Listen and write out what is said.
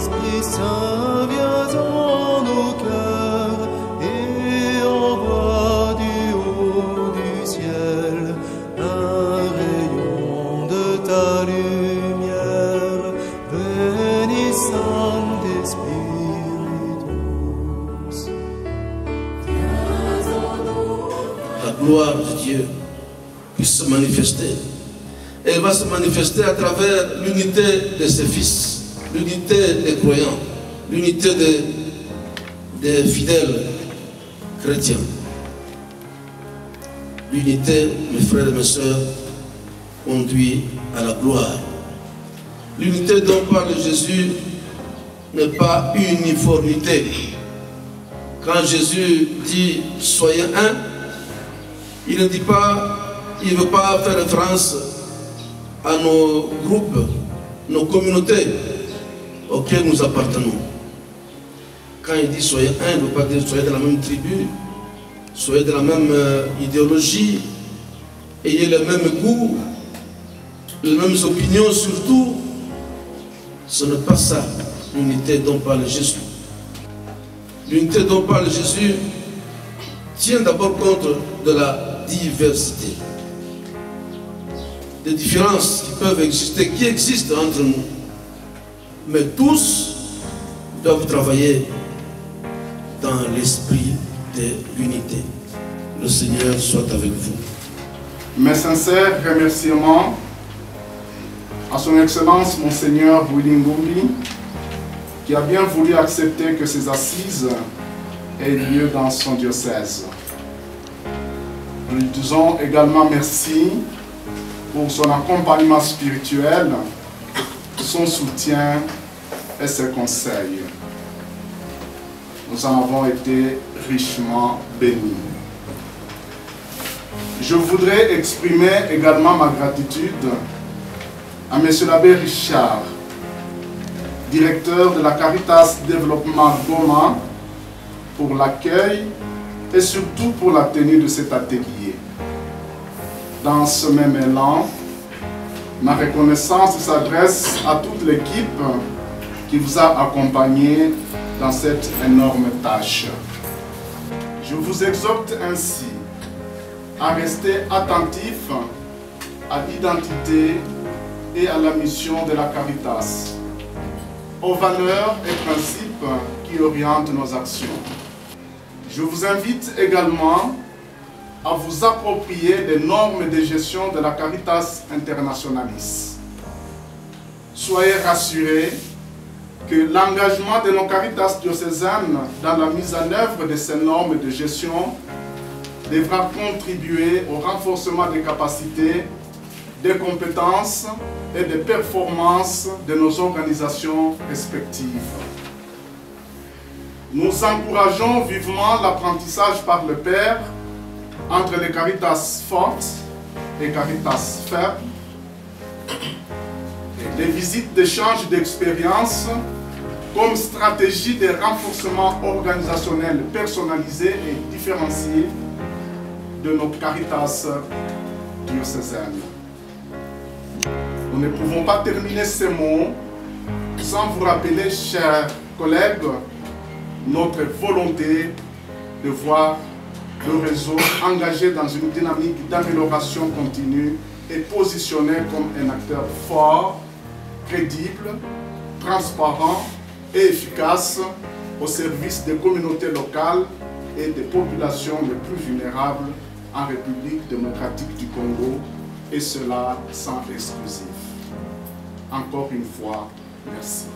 Esprit Saint, viens en nos cœurs et envoie du haut du ciel un rayon de ta lumière, bénis Saint-Esprit. La gloire de Dieu puisse se manifester. Elle va se manifester à travers l'unité de ses fils, l'unité des croyants, l'unité des fidèles chrétiens. L'unité, mes frères et mes sœurs, conduit à la gloire. L'unité dont parle Jésus n'est pas uniformité. Quand Jésus dit « soyez un », il ne dit pas, il ne veut pas faire référence à nos groupes, nos communautés auxquelles nous appartenons. Quand il dit soyez un, il ne veut pas dire soyez de la même tribu, soyez de la même idéologie, ayez le même goût, les mêmes opinions surtout. Ce n'est pas ça l'unité dont parle Jésus. L'unité dont parle Jésus tient d'abord compte de la diversité, des différences qui peuvent exister, qui existent entre nous. Mais tous doivent travailler dans l'esprit de l'unité. Le Seigneur soit avec vous. Mes sincères remerciements à son Excellence Monseigneur Willy Ngumbi, qui a bien voulu accepter que ces assises aient lieu dans son diocèse. Nous lui disons également merci pour son accompagnement spirituel, son soutien et ses conseils. Nous en avons été richement bénis. Je voudrais exprimer également ma gratitude à M. l'abbé Richard, directeur de la Caritas Développement Goma, pour l'accueil et surtout pour la tenue de cet atelier. Dans ce même élan, ma reconnaissance s'adresse à toute l'équipe qui vous a accompagné dans cette énorme tâche. Je vous exhorte ainsi à rester attentif à l'identité et à la mission de la Caritas, aux valeurs et principes qui orientent nos actions. Je vous invite également à vous approprier les normes de gestion de la Caritas Internationalis. Soyez rassurés que l'engagement de nos Caritas diocésaines dans la mise en œuvre de ces normes de gestion devra contribuer au renforcement des capacités, des compétences et des performances de nos organisations respectives. Nous encourageons vivement l'apprentissage par le Père entre les Caritas fortes et Caritas faibles, les visites d'échange d'expériences comme stratégie de renforcement organisationnel personnalisé et différencié de nos Caritas diocésaines. Nous ne pouvons pas terminer ces mots sans vous rappeler, chers collègues, notre volonté de voir le réseau engagé dans une dynamique d'amélioration continue et positionné comme un acteur fort, crédible, transparent et efficace au service des communautés locales et des populations les plus vulnérables en République démocratique du Congo, et cela sans exclusif. Encore une fois, merci.